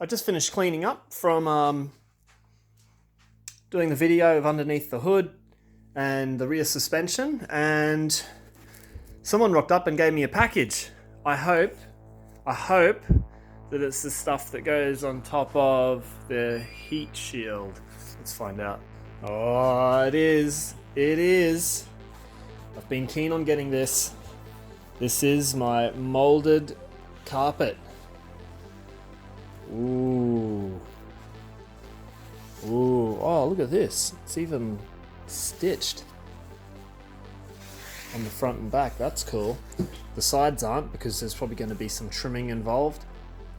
I just finished cleaning up from doing the video of underneath the hood and the rear suspension, and someone rocked up and gave me a package. I hope that it's the stuff that goes on top of the heat shield. Let's find out. Oh, it is. It is. I've been keen on getting this. This is my molded carpet. Ooh. Ooh. Oh, look at this. It's even stitched on the front and back. That's cool. The sides aren't, because there's probably going to be some trimming involved.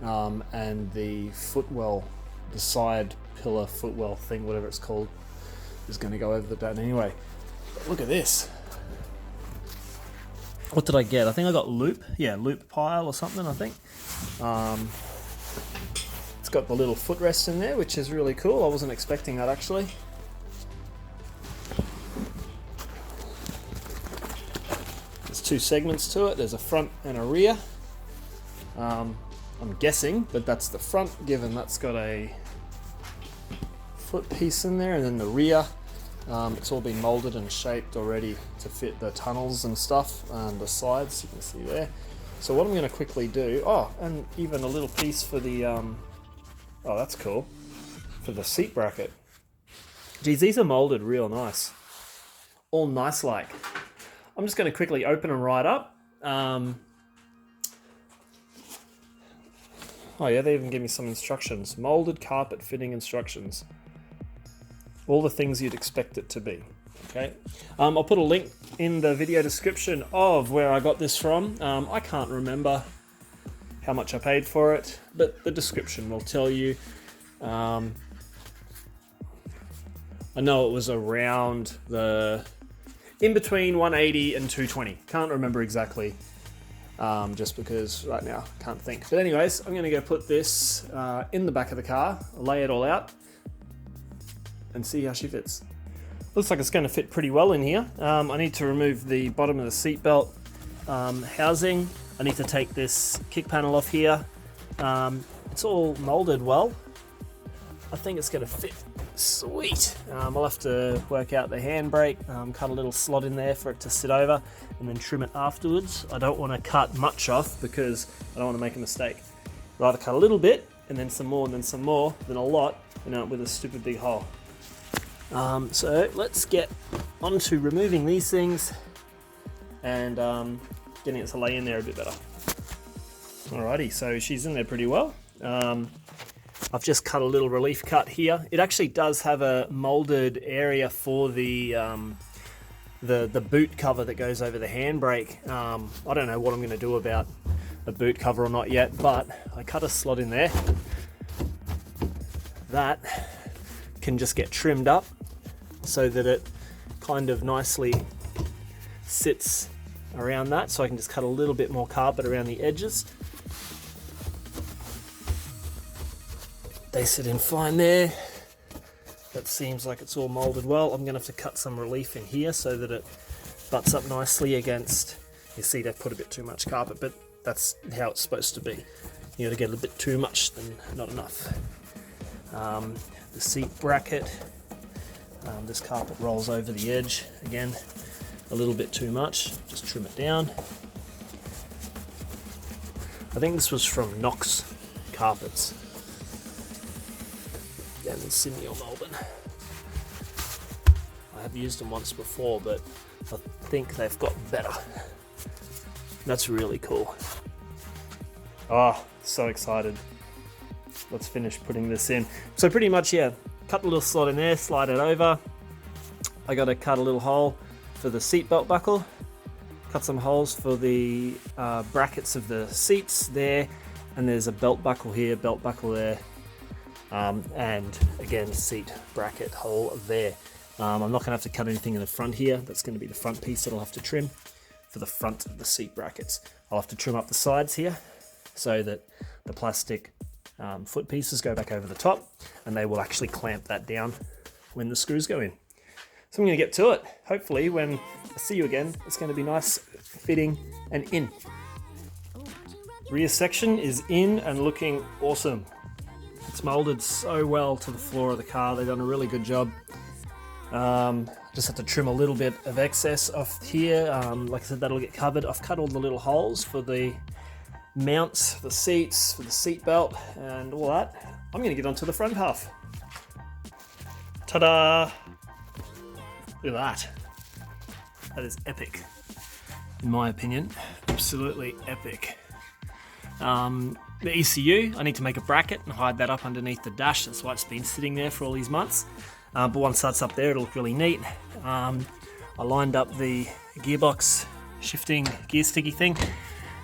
And the footwell, the side pillar footwell thing, whatever it's called, is going to go over the bed anyway. But look at this. What did I get? I think I got loop. Yeah, loop pile or something, I think. It's got the little footrest in there, which is really cool. I wasn't expecting that, actually. There's two segments to it. There's a front and a rear. I'm guessing that that's the front, given that's got a foot piece in there, and then the rear. It's all been molded and shaped already to fit the tunnels and stuff, and the sides you can see there. So what I'm going to quickly do, and even a little piece for the, oh, that's cool, for the seat bracket. Geez, these are molded real nice, all nice like. I'm just going to quickly open them right up. Oh yeah, they even give me some instructions. Molded carpet fitting instructions. All the things you'd expect it to be. Okay, I'll put a link in the video description of where I got this from. I can't remember how much I paid for it, but the description will tell you. I know it was around in between 180 and 220. Can't remember exactly, just because right now I can't think. But anyways, I'm going to go put this in the back of the car, lay it all out, and see how she fits. Looks like it's going to fit pretty well in here. I need to remove the bottom of the seat belt housing. I need to take this kick panel off here. It's all molded well. I think it's going to fit sweet. I'll have to work out the handbrake, cut a little slot in there for it to sit over, and then trim it afterwards. I don't want to cut much off because I don't want to make a mistake. Rather cut a little bit, and then some more, and then some more, then a lot, and end up with a stupid big hole. So let's get on to removing these things and getting it to lay in there a bit better. Alrighty, so she's in there pretty well. I've just cut a little relief cut here. It actually does have a molded area for the boot cover that goes over the handbrake. I don't know what I'm going to do about a boot cover or not yet, but I cut a slot in there. That can just get trimmed up so that it kind of nicely sits around that, so I can just cut a little bit more carpet around the edges. They sit in fine there. That seems like it's all molded well. I'm going to have to cut some relief in here so that it butts up nicely against, you see they've put a bit too much carpet, but that's how it's supposed to be. You gotta get a bit too much than not enough. The seat bracket, this carpet rolls over the edge again a little bit too much, just trim it down. I think this was from Knox Carpets down in Sydney or Melbourne. I have used them once before, but I think they've got better. That's really cool. So excited. Let's finish putting this in. So pretty much, yeah, cut a little slot in there, slide it over. I got to cut a little hole for the seat belt buckle, cut some holes for the brackets of the seats there, and there's a belt buckle here, belt buckle there, and again, seat bracket hole there. I'm not going to have to cut anything in the front here. That's going to be the front piece that I'll have to trim for the front of the seat brackets. I'll have to trim up the sides here so that the plastic foot pieces go back over the top, and they will actually clamp that down when the screws go in. So I'm going to get to it. Hopefully when I see you again, it's going to be nice, fitting, and in. Rear section is in and looking awesome. It's molded so well to the floor of the car. They've done a really good job. Just have to trim a little bit of excess off here. Like I said, that'll get covered. I've cut all the little holes for the mounts, for the seats, for the seat belt, and all that. I'm going to get onto the front half. Ta-da! Look at that. That is epic, in my opinion. Absolutely epic. The ECU, I need to make a bracket and hide that up underneath the dash. That's why it's been sitting there for all these months. But once that's up there, it'll look really neat. I lined up the gearbox shifting gear sticky thing.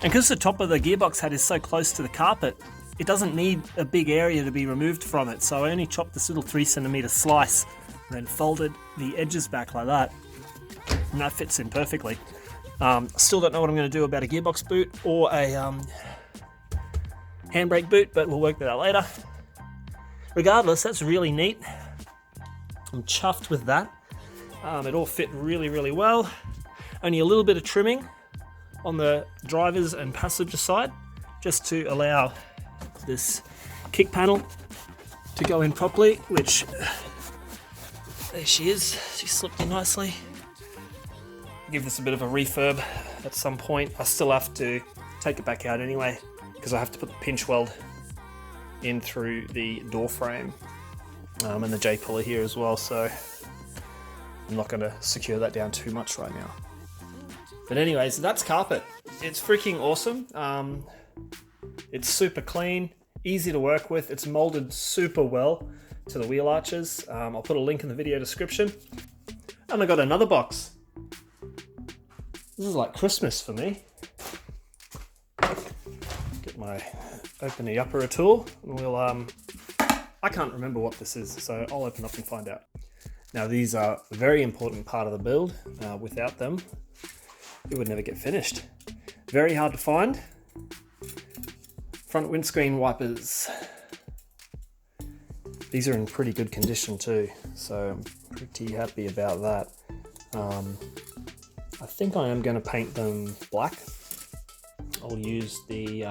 And because the top of the gearbox head is so close to the carpet, it doesn't need a big area to be removed from it. So I only chopped this little 3cm slice and then folded the edges back like that. And that fits in perfectly. Still don't know what I'm going to do about a gearbox boot or a handbrake boot, but we'll work that out later. Regardless, that's really neat. I'm chuffed with that. It all fit really, really well. Only a little bit of trimming on the driver's and passenger side, just to allow this kick panel to go in properly, which, there she is. She slipped in nicely. Give this a bit of a refurb at some point. I still have to take it back out anyway, because I have to put the pinch weld in through the door frame and the J-puller here as well, so I'm not going to secure that down too much right now. But anyways, that's carpet. It's freaking awesome. It's super clean, easy to work with. It's molded super well to the wheel arches. I'll put a link in the video description. And I got another box. This is like Christmas for me. Get my open the upper tool, and we'll I can't remember what this is, so I'll open up and find out. Now these are a very important part of the build. Without them, it would never get finished. Very hard to find. Front windscreen wipers. These are in pretty good condition too, so I'm pretty happy about that. I think I am going to paint them black. I'll use the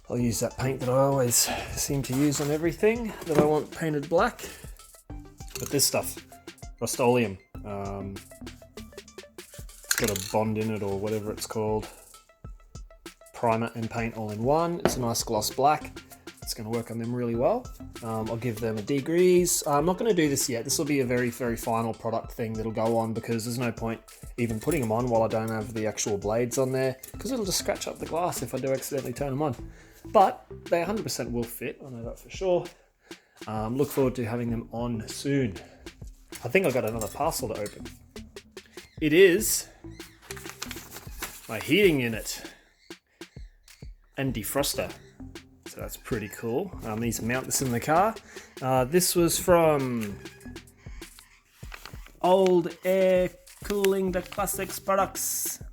I'll use that paint that I always seem to use on everything that I want painted black. But this stuff, Rust-Oleum, it's got a bond in it or whatever it's called. Primer and paint all in one. It's a nice gloss black. It's going to work on them really well. I'll give them a degrease. I'm not going to do this yet. This will be a very, very final product thing that'll go on, because there's no point even putting them on while I don't have the actual blades on there, because it'll just scratch up the glass if I do accidentally turn them on. But they 100% will fit, I know that for sure. Look forward to having them on soon. I think I've got another parcel to open. It is my heating unit and defroster. So that's pretty cool. I need to mount this in the car. This was from Old Air Cooling the Classics products.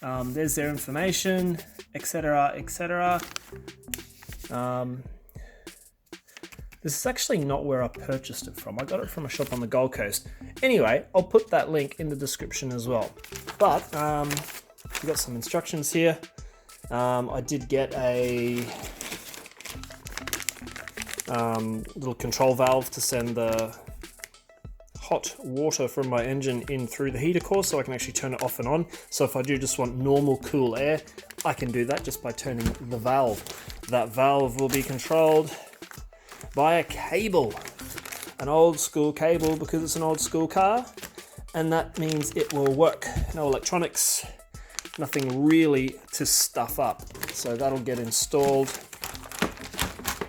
There's their information, etc, etc. This is actually not where I purchased it from. I got it from a shop on the Gold Coast. Anyway, I'll put that link in the description as well. But we've got some instructions here. I did get a little control valve to send the hot water from my engine in through the heater core, so I can actually turn it off and on. So if I do just want normal cool air, I can do that just by turning the valve. That valve will be controlled by a cable, an old school cable, because it's an old school car, and that means it will work. No electronics, nothing really to stuff up. So that'll get installed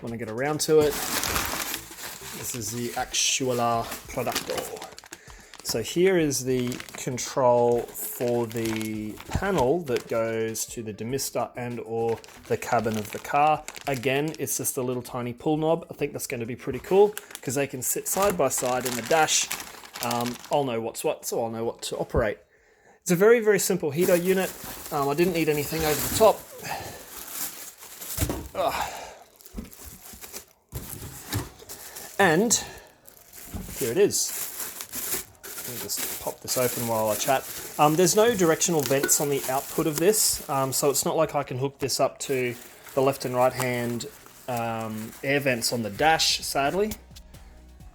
when I get around to it. This is the actual producto. So here is the control for the panel that goes to the demister and or the cabin of the car. Again, it's just a little tiny pull knob. I think that's going to be pretty cool because they can sit side by side in the dash. I'll know what's what, so I'll know what to operate. It's a very, very simple heater unit. I didn't need anything over the top. And here it is. Let me just pop this open while I chat. There's no directional vents on the output of this, so it's not like I can hook this up to the left and right hand air vents on the dash, sadly.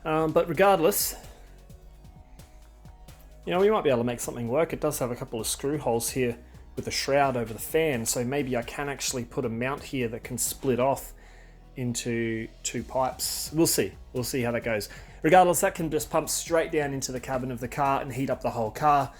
But regardless, you know, we might be able to make something work. It does have a couple of screw holes here with a shroud over the fan, so maybe I can actually put a mount here that can split off into 2 pipes. We'll see how that goes. Regardless, that can just pump straight down into the cabin of the car and heat up the whole car.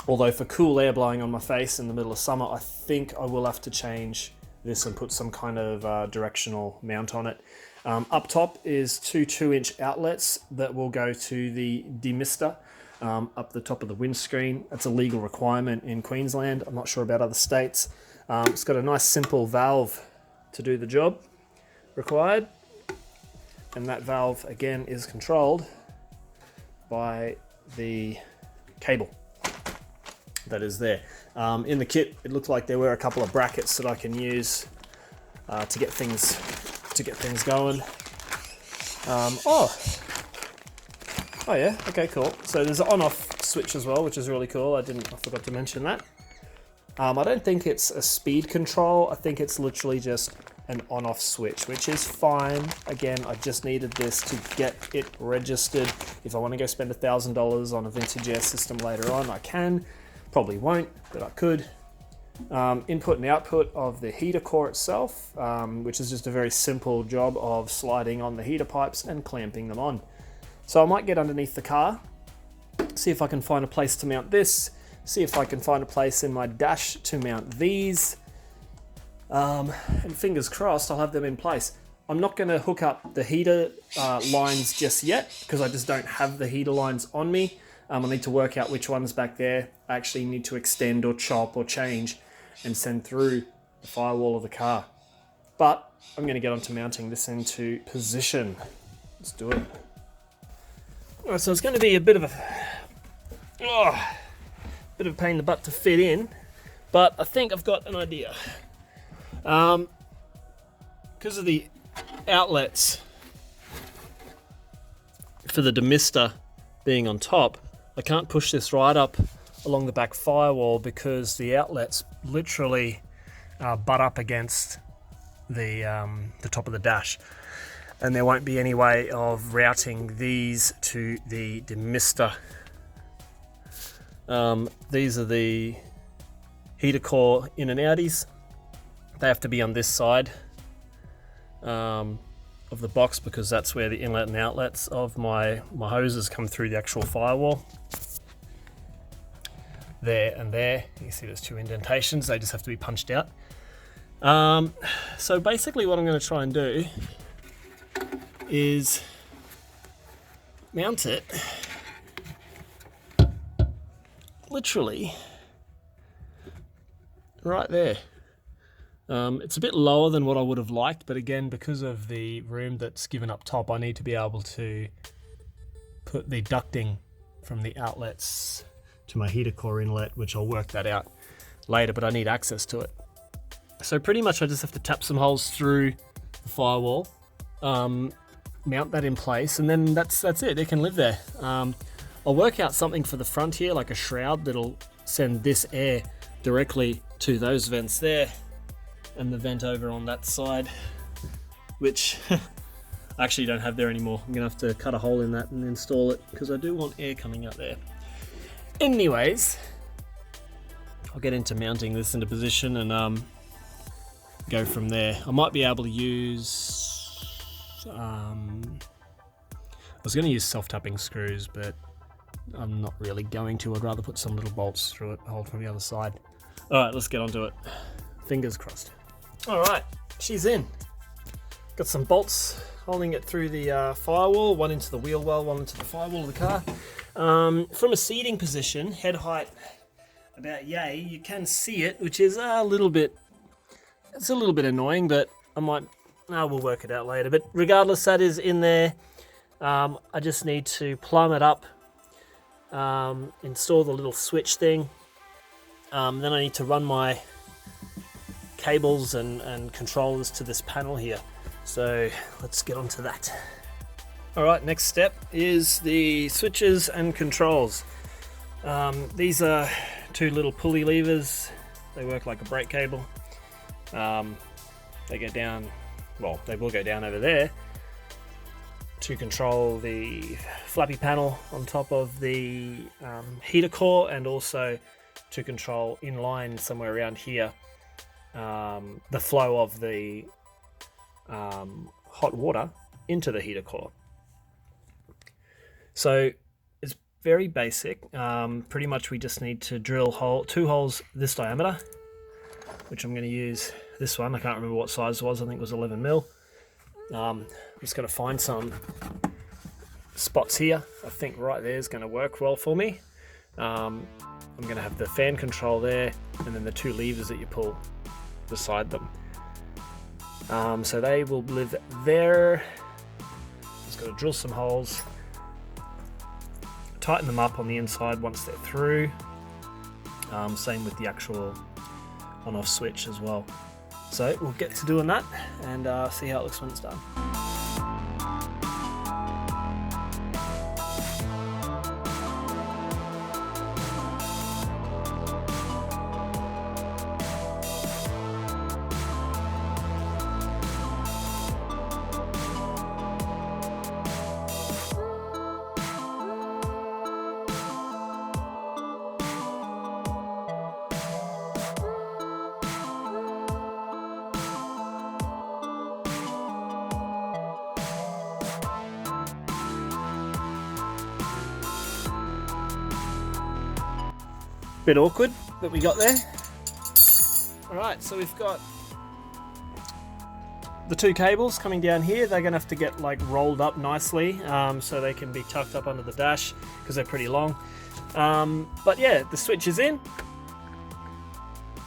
Although for cool air blowing on my face in the middle of summer, I think I will have to change this and put some kind of directional mount on it. Up top is 2 2-inch outlets that will go to the demister up the top of the windscreen. That's a legal requirement in Queensland. I'm not sure about other states. It's got a nice simple valve to do the job required. And that valve, again, is controlled by the cable that is there. In the kit, it looked like there were a couple of brackets that I can use to get things going. Oh yeah, okay, cool. So there's an on-off switch as well, which is really cool. I forgot to mention that. I don't think it's a speed control. I think it's literally just an on-off switch, which is fine. Again, I just needed this to get it registered. If I want to go spend $1,000 on a vintage air system later on, I can. Probably won't, but I could. Input and output of the heater core itself, which is just a very simple job of sliding on the heater pipes and clamping them on. So I might get underneath the car, see if I can find a place to mount this, see if I can find a place in my dash to mount these, and fingers crossed I'll have them in place. I'm not going to hook up the heater lines just yet because I just don't have the heater lines on me. I need to work out which ones back there I actually need to extend or chop or change and send through the firewall of the car. But I'm going to get on to mounting this into position. Let's do it. Alright, so it's going to be a bit of a pain in the butt to fit in, but I think I've got an idea. Because of the outlets for the demister being on top, I can't push this right up along the back firewall because the outlets literally butt up against the top of the dash, and there won't be any way of routing these to the demister. These are the heater core in and outies. They have to be on this side of the box because that's where the inlet and outlets of my hoses come through the actual firewall. There and there, you can see there's 2 indentations, they just have to be punched out. So basically what I'm going to try and do is mount it literally right there. It's a bit lower than what I would have liked, but again, because of the room that's given up top, I need to be able to put the ducting from the outlets to my heater core inlet, which I'll work that out later, but I need access to it. So pretty much I just have to tap some holes through the firewall, mount that in place, and then that's it. It can live there. I'll work out something for the front here, like a shroud that'll send this air directly to those vents there, and the vent over on that side, which I actually don't have there anymore. I'm gonna have to cut a hole in that and install it because I do want air coming out there. Anyways, I'll get into mounting this into position and go from there. I might be able to use, I was going to use self-tapping screws, but I'm not really going to. I'd rather put some little bolts through it, hold from the other side. All right, let's get onto it. Fingers crossed. All right, she's in. Got some bolts holding it through the firewall, one into the wheel well, one into the firewall of the car. From a seating position, head height about yay, you can see it, which is a little bit annoying, but we'll work it out later. But regardless, that is in there. I just need to plumb it up, install the little switch thing. Then I need to run my cables and controllers to this panel here. So let's get on to that. All right, next step is the switches and controls. These are 2 little pulley levers. They work like a brake cable. They go down, well, they will go down over there to control the flappy panel on top of the heater core, and also to control in line somewhere around here the flow of the hot water into the heater core. So it's very basic. Pretty much we just need to drill two holes this diameter, which I'm going to use this one. I can't remember what size it was. I think it was 11 mil. I'm just going to find some spots here. I think right there is going to work well for me. I'm going to have the fan control there, and then the two levers that you pull beside them. So they will live there. Just got to drill some holes, tighten them up on the inside once they're through. Same with the actual on-off switch as well. So we'll get to doing that and see how it looks when it's done. Bit awkward, but we got there. Alright, so we've got the two cables coming down here. They're going to have to get like rolled up nicely so they can be tucked up under the dash because they're pretty long. But yeah, the switch is in.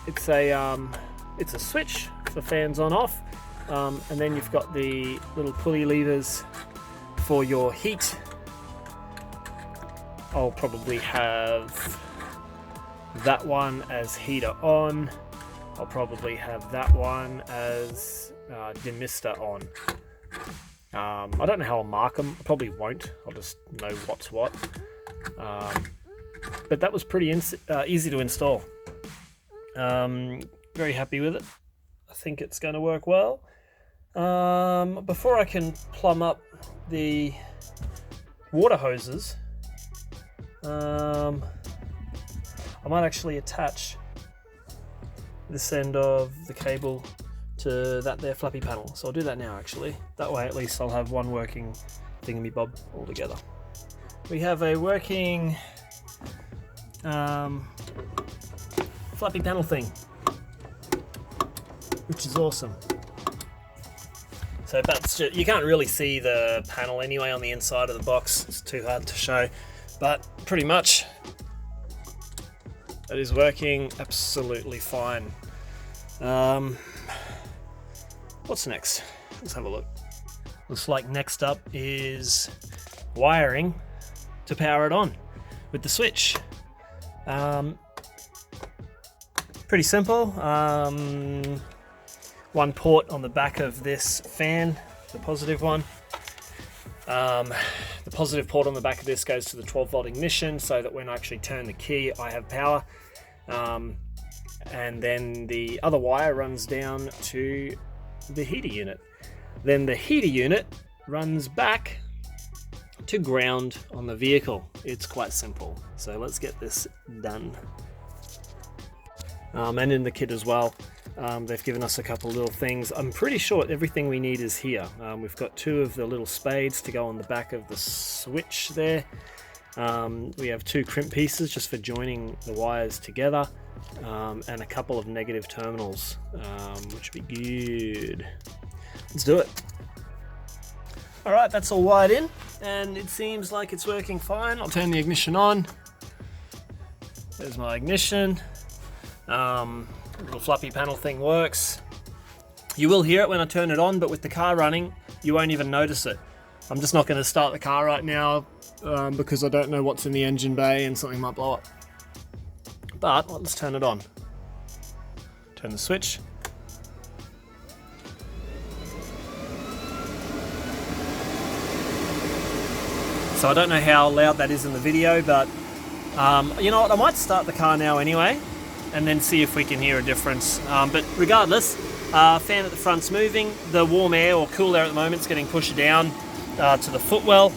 It's a switch for fans on off, and then you've got the little pulley levers for your heat. I'll probably have that one as heater on. I'll probably have that one as demister on. I don't know how I'll mark them. I probably won't. I'll just know what's what. But that was pretty easy to install. Very happy with it. I think it's going to work well. Before I can plumb up the water hoses, I might actually attach this end of the cable to that there flappy panel. So I'll do that now actually. That way at least I'll have one working thingamy-bob all together. We have a working flappy panel thing, which is awesome. So that's just, you can't really see the panel anyway on the inside of the box. It's too hard to show, but pretty much it is working absolutely fine. What's next? Let's have a look. Looks like next up is wiring to power it on with the switch. Pretty simple. One port on the back of this fan, the positive one. The positive port on the back of this goes to the 12-volt ignition so that when I actually turn the key, I have power. And then the other wire runs down to the heater unit. Then the heater unit runs back to ground on the vehicle. It's quite simple. So let's get this done. And in the kit as well, they've given us a couple little things. I'm pretty sure everything we need is here. We've got two of the little spades to go on the back of the switch there. We have two crimp pieces just for joining the wires together, and a couple of negative terminals, which would be good. Let's do it. Alright, that's all wired in, and it seems like it's working fine. I'll turn the ignition on. There's my ignition. Little fluffy panel thing works. You will hear it when I turn it on, but with the car running, you won't even notice it. I'm just not going to start the car right now because I don't know what's in the engine bay and something might blow up. But let's turn it on. Turn the switch. So I don't know how loud that is in the video, but you know what, I might start the car now anyway. and then see if we can hear a difference. But regardless, fan at the front's moving. The warm air or cool air at the moment is getting pushed down to the footwell.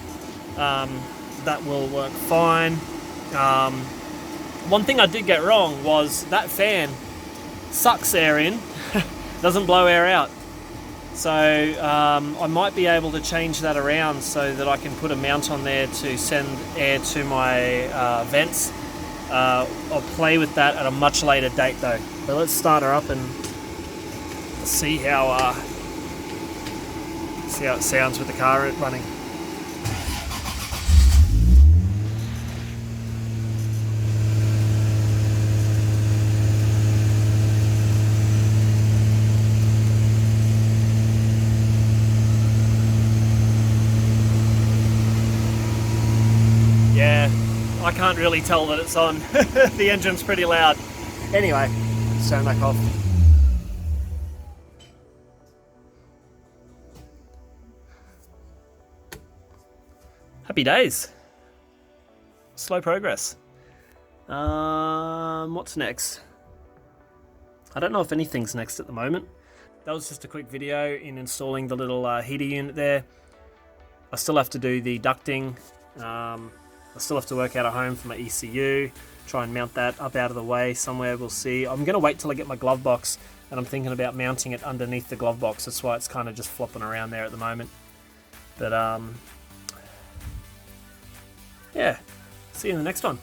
That will work fine. One thing I did get wrong was that fan sucks air in, doesn't blow air out. So I might be able to change that around so that I can put a mount on there to send air to my vents. I'll play with that at a much later date though. But let's start her up and see how it sounds with the car running. Yeah, I can't really tell that it's on. The engine's pretty loud. Anyway, let's turn that off. Happy days. Slow progress. What's next? I don't know if anything's next at the moment. That was just a quick video in installing the little heater unit there. I still have to do the ducting. I still have to work out a home for my ECU, try and mount that up out of the way somewhere, we'll see. I'm going to wait till I get my glove box, and I'm thinking about mounting it underneath the glove box. That's why it's kind of just flopping around there at the moment. But yeah, see you in the next one.